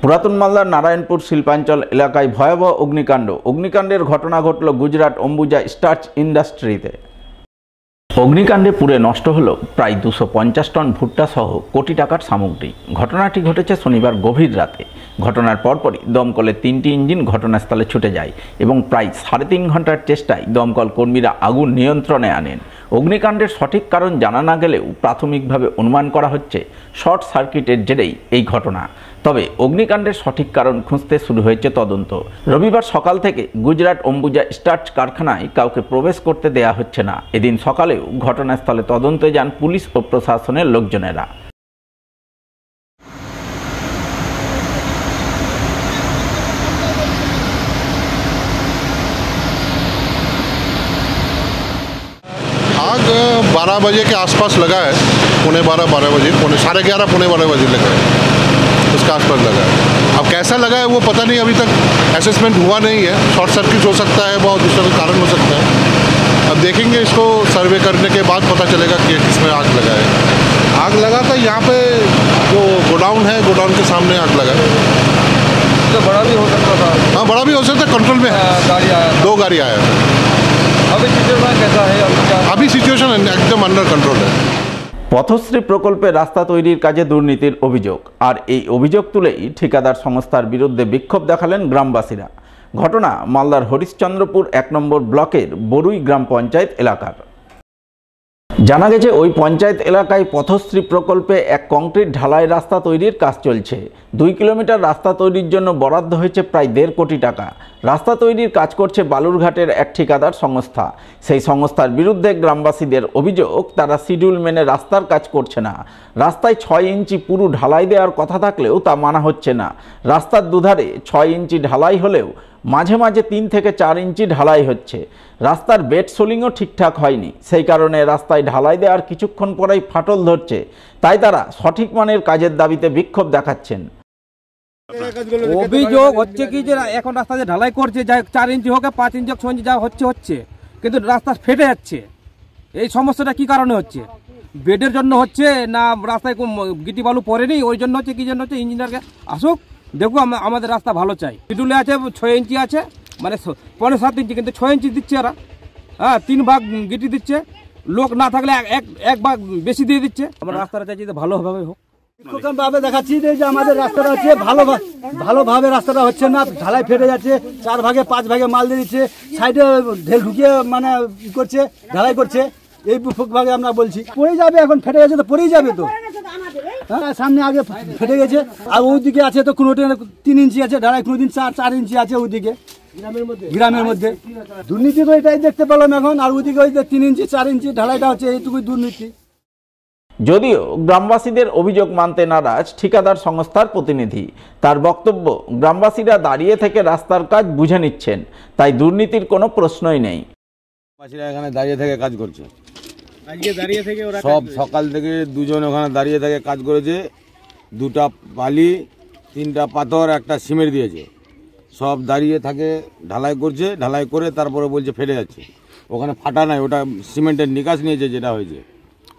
পুরাতন মালদার নারায়ণপুর শিল্পাঞ্চল এলাকায় ভয়াবহ অগ্নিকাণ্ডের ঘটনা ঘটল গুজরাট অম্বুজা স্টার্চ ইন্ডাস্ট্রিতে। অগ্নিকাণ্ডে পুড়ে নষ্ট হলো প্রায় 250 টন ভুট্টা সহ কোটি টাকার সামগ্রী। ঘটনাটি ঘটেছে শনিবার গভীর রাতে। ঘটনার পরপরই দমকলের 3টি ইঞ্জিন ঘটনাস্থলে ছুটে যায় এবং প্রায় 3.5 ঘন্টার চেষ্টায় দমকল কর্মীরা আগুন নিয়ন্ত্রণে আনেন। অগ্নিকাণ্ডের সঠিক কারণ জানা না গেলেও প্রাথমিকভাবে অনুমান করা হচ্ছে শর্ট সার্কিটের জেরেই এই ঘটনা। তবে অগ্নিকাণ্ডের সঠিক কারণ খুঁজতে শুরু হয়েছে তদন্ত। রবিবার সকাল থেকে গুজরাট অম্বুজা স্টার্চ কারখানায় কাউকে প্রবেশ করতে দেয়া হচ্ছে না। এদিন সকালেও ঘটনাস্থলে তদন্তে যান পুলিশ ও প্রশাসনের লোকজনেরা। आग 12 बजे के आसपास लगा है, 11:15 बजे, 11:30 पौने 12 बजे लगा है, उसके आसपास लगा है। अब कैसा लगा है वो पता नहीं, अभी तक असेसमेंट हुआ नहीं है। शॉर्ट सर्किट हो सकता है, बहुत दूसरा कारण हो सकता है। अब देखेंगे, इसको सर्वे करने के बाद पता चलेगा कि किसमें आग लगा है। आग लगा था यहाँ पे जो गोडाउन है, गोडाउन के सामने आग लगा है। तो बड़ा भी हो सकता था। हाँ, बड़ा भी हो सकता है। कंट्रोल में गाड़ी आया, 2 गाड़ी आया था। अभी सिचुएशन कैसा है? अभी सिचुएशन एकदम अंडर कंट्रोल है। পথশ্রী প্রকল্পে রাস্তা তৈরির কাজে দুর্নীতির অভিযোগ, আর এই অভিযোগ তুলেই ঠিকাদার সংস্থার বিরুদ্ধে বিক্ষোভ দেখালেন গ্রামবাসীরা। ঘটনা মালদার হরিশ্চন্দ্রপুর 1 নম্বর ব্লকের বরুই গ্রাম পঞ্চায়েত এলাকার। জানা গেছে ওই পঞ্চায়েত এলাকায় পথশ্রী প্রকল্পে এক কংক্রিট ঢালাই রাস্তা তৈরির কাজ চলছে। 2 কিলোমিটার রাস্তা তৈরির জন্য বরাদ্দ হয়েছে প্রায় 1.5 কোটি টাকা। রাস্তা তৈরির কাজ করছে বালুরঘাটের এক ঠিকাদার সংস্থা। সেই সংস্থার বিরুদ্ধে গ্রামবাসীদের অভিযোগ, তারা শিডিউল মেনে রাস্তার কাজ করছে না। রাস্তায় 6 ইঞ্চি পুরো ঢালাই দেওয়ার কথা থাকলেও তা মানা হচ্ছে না। রাস্তার দুধারে 6 ইঞ্চি ঢালাই হলেও মাঝে মাঝে 3 থেকে 4 ইঞ্চি ঢালাই হচ্ছে। রাস্তার বেড সোলিংও ঠিকঠাক হয়নি, সেই কারণে রাস্তায় ঢালাই দেওয়ার কিছুক্ষণ পরেই ফাটল ধরছে। তাই তারা সঠিক মানের কাজের দাবিতে বিক্ষোভ দেখাচ্ছেন। অভিযোগ হচ্ছে কি যে এখন রাস্তা যে ঢালাই করছে, যা 4 ইঞ্চি হোক 5 ইঞ্চি হোক 6 ইঞ্চি যা হচ্ছে, কিন্তু রাস্তা ফেটে যাচ্ছে। এই সমস্যাটা কি কারণে হচ্ছে? বেডের জন্য হচ্ছে না রাস্তায় গিটি বালু পড়েনি ওই জন্য হচ্ছে? কি জন্য হচ্ছে? ইঞ্জিনিয়ারকে আসুক, দেখো আমাদের রাস্তা ভালো চাই। শিডিউলে আছে 6 ইঞ্চি আছে, মানে 5.5-7 ইঞ্চি, কিন্তু 6 ইঞ্চি দিচ্ছে ওরা। হ্যাঁ, 3 ভাগ গিটি দিচ্ছে। লোক না থাকলে এক ভাগ বেশি দিয়ে দিচ্ছে। আমরা রাস্তাটা চাইছি ভালোভাবে হোক। ভাবে দেখাচ্ছি যে আমাদের রাস্তাটা হচ্ছে ভালোভাবে রাস্তাটা হচ্ছে না, ঢালাই ফেটে যাচ্ছে। 4 ভাগে 5 ভাগে মাল দিয়ে দিচ্ছে, সাইডে ঢেল ঢুকিয়ে মানে করছে, ঢালাই করছে। এই ভাগে আমরা বলছি পড়েই যাবে, এখন ফেটে গেছে তো পড়েই যাবে তো। হ্যাঁ, সামনে আগে ফেটে গেছে, আর ওইদিকে আছে তো কোনো 3 ইঞ্চি আছে ঢালাই, কোনোদিন 4 ইঞ্চি আছে ওইদিকে গ্রামের মধ্যে। দুর্নীতি তো এটাই দেখতে পেলাম এখন। আর ওইদিকে ওই যে 3 ইঞ্চি 4 ইঞ্চি ঢালাইটা হচ্ছে, এইটুকুই দুর্নীতি। যদিও গ্রামবাসীদের অভিযোগ মানতে নারাজ ঠিকাদার সংস্থার প্রতিনিধি। তার বক্তব্য, গ্রামবাসীরা দাঁড়িয়ে থেকে রাস্তার কাজ বুঝে নিচ্ছেন, তাই দুর্নীতির কোনো প্রশ্নই নেই। গ্রামবাসীরা এখানে দাঁড়িয়ে থেকে কাজ করছে। আজকে দাঁড়িয়ে থেকে ওরা সব সকাল থেকে 2 জন ওখানে দাঁড়িয়ে থেকে কাজ করেছে। 2টা বালি, 3টা পাথর, একটা সিমেন্ট দিয়েছে। সব দাঁড়িয়ে থাকে, ঢালাই করছে। ঢালাই করে তারপরে বলছে ফেটে যাচ্ছে। ওখানে ফাটা নাই, ওটা সিমেন্টের নিকাশ নিয়েছে যেটা হয়েছে।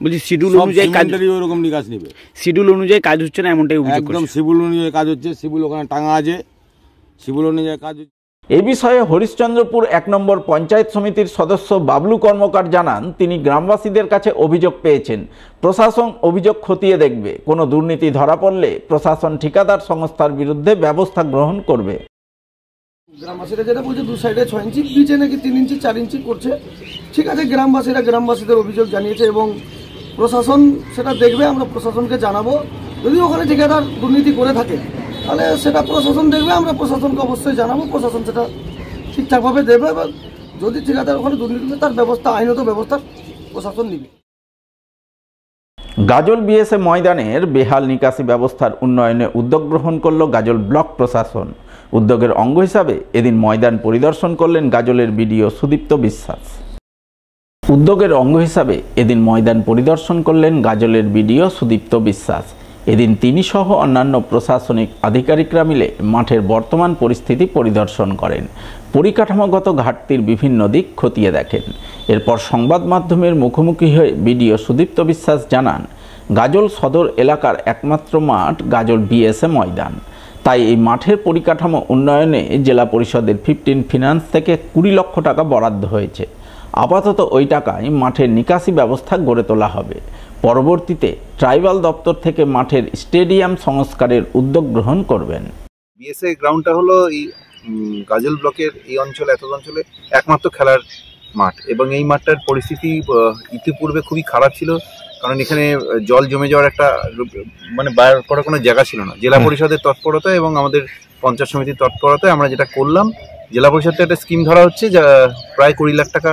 বলছি শিডিউল অনুযায়ী কাজ, ওরকম নিকাশ নিবে। শিডিউল অনুযায়ী কাজ হচ্ছে না এমনটাই অভিযোগ করছে। একদম শিডিউল অনুযায়ী কাজ হচ্ছে। শিডিউল ওখানে টাঙা আছে, শিডিউল অনুযায়ী কাজ হচ্ছে। এ বিষয়ে হরিশ্চন্দ্রপুর 1 নম্বর পঞ্চায়েত সমিতির সদস্য বাবলু কর্মকার জানান, তিনি গ্রামবাসীদের কাছে অভিযোগ পেয়েছেন। প্রশাসন অভিযোগ খতিয়ে দেখবে। কোনো দুর্নীতি ধরা পড়লে প্রশাসন ঠিকাদার সংস্থার বিরুদ্ধে ব্যবস্থা গ্রহণ করবে। গ্রামবাসীরা যেটা বলছে 2 সাইডে 6 ইঞ্চি দিচ্ছে, নাকি 3 ইঞ্চি 4 ইঞ্চি করছে। ঠিক আছে, গ্রামবাসীদের অভিযোগ জানিয়েছে এবং প্রশাসন সেটা দেখবে। আমরা প্রশাসনকে জানাবো। যদি ওখানে ঠিকাদার দুর্নীতি করে থাকে তাহলে সেটা প্রশাসন দেখবে, আমরা প্রশাসনকে অবশ্যই জানাবো। প্রশাসন সেটা ঠিকঠাকভাবে দেবে, এবং যদি ঠিকাদার ওখানে দুর্নীতি তার ব্যবস্থা, আইনত ব্যবস্থা প্রশাসন নেবে। গাজল বিএসএ ময়দানের বেহাল নিকাশি ব্যবস্থার উন্নয়নে উদ্যোগ গ্রহণ করল গাজল ব্লক প্রশাসন। উদ্যোগের অঙ্গ হিসাবে এদিন ময়দান পরিদর্শন করলেন গাজলের বিডিও সুদীপ্ত বিশ্বাস। এদিন তিনি সহ অন্যান্য প্রশাসনিক আধিকারিকরা মিলে মাঠের বর্তমান পরিস্থিতি পরিদর্শন করেন। পরিকাঠামোগত ঘাটতির বিভিন্ন দিক খতিয়ে দেখেন। এরপর সংবাদ মাধ্যমের মুখোমুখি হয়ে বিডিও সুদীপ্ত বিশ্বাস জানান, গাজল সদর এলাকার একমাত্র মাঠ গাজল বিএসএ ময়দান। তাই এই মাঠের পরিকাঠামো উন্নয়নে জেলা পরিষদের 15 ফিনান্স থেকে 20 লক্ষ টাকা বরাদ্দ হয়েছে। আপাতত ওই টাকায় মাঠের নিকাশি ব্যবস্থা গড়ে তোলা হবে। পরবর্তীতে ট্রাইবাল দপ্তর থেকে মাঠের স্টেডিয়াম সংস্কারের উদ্যোগ গ্রহণ করবেন। বিএসএ গ্রাউন্ডটা হলো এই গাজল ব্লকের এই অঞ্চলে, এত অঞ্চলে একমাত্র খেলার মাঠ, এবং এই মাঠটার পরিস্থিতি ইতিপূর্বে খুবই খারাপ ছিল, কারণ এখানে জল জমে যাওয়ার একটা মানে বার করার কোনো জায়গা ছিল না। জেলা পরিষদের তৎপরতায় এবং আমাদের পঞ্চায়েত সমিতির তৎপরতায় আমরা যেটা করলাম, জেলা পরিষদের একটা স্কিম ধরা হচ্ছে যা প্রায় 20 লাখ টাকা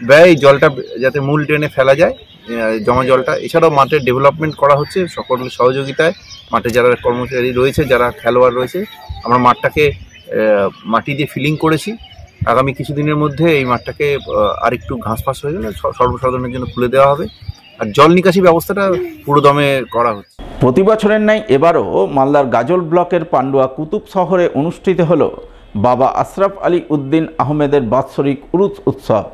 ব্যয় এই জলটা যাতে মূল ড্রেনে ফেলা যায়, জমা জলটা। এছাড়াও মাঠের ডেভেলপমেন্ট করা হচ্ছে সকলের সহযোগিতায়। মাঠে যারা কর্মচারী রয়েছে, যারা খেলোয়াড় রয়েছে, আমরা মাঠটাকে মাটি দিয়ে ফিলিং করেছি। আগামী কিছুদিনের মধ্যে এই মাঠটাকে আরেকটু ঘাসফাস হয়ে গেলে সর্বসাধারণের জন্য খুলে দেওয়া হবে, আর জল নিকাশি ব্যবস্থাটা পুরো দমে করা হচ্ছে। প্রতি বছরের ন্যায় এবারও মালদার গাজল ব্লকের পান্ডুয়া কুতুব শহরে অনুষ্ঠিত হল বাবা আশরাফ আলী উদ্দিন আহমেদের বাৎসরিক উরুস উৎসব।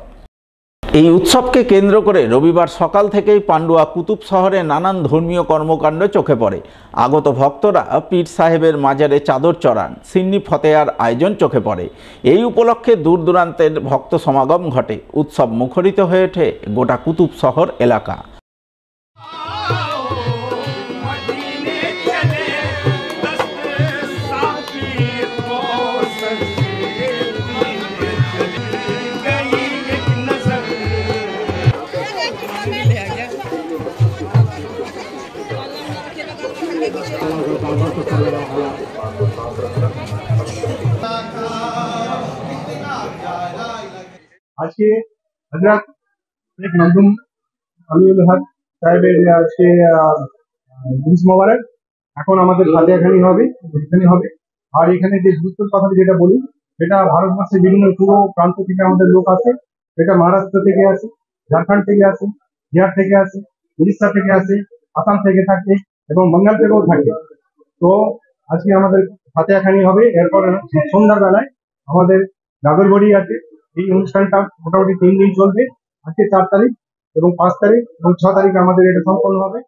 এই উৎসবকে কেন্দ্র করে রবিবার সকাল থেকেই পান্ডুয়া কুতুব শহরে নানান ধর্মীয় কর্মকাণ্ড চোখে পড়ে। আগত ভক্তরা পীর সাহেবের মাজারে চাদর চড়ান, সিন্নি ফতেয়ার আয়োজন চোখে পড়ে। এই উপলক্ষে দূর দূরান্তের ভক্ত সমাগম ঘটে। উৎসব মুখরিত হয়ে ওঠে গোটা কুতুব শহর এলাকা। আজকে হযরত শেখ মখদুম আমিউল হক সাহেবের আজকে উরুস মোবারক। এখন আমাদের ফাতিহাখানি হবে, এখানে হবে। আর এখানে যে গুরুত্বের কথা যেটা বলি, সেটা ভারতবর্ষের বিভিন্ন পুরো প্রান্ত থেকে আমাদের লোক আসে। এটা মহারাষ্ট্র থেকে আসে, ঝাড়খণ্ড থেকে আসে, বিহার থেকে আসে, উড়িষ্যা থেকে আসে, আসাম থেকে থাকে এবং বাঙ্গাল থেকেও থাকে। তো আজকে আমাদের ফাতিহাখানি হবে। এরপর সন্ধ্যার বেলায় আমাদের গাগরবাড়ি আছে। এই অনুষ্ঠানটা মোটামুটি 3 দিন চলবে। আজকে 4 তারিখ এবং 5 তারিখ এবং 6 তারিখ আমাদের এটা সম্পন্ন হবে।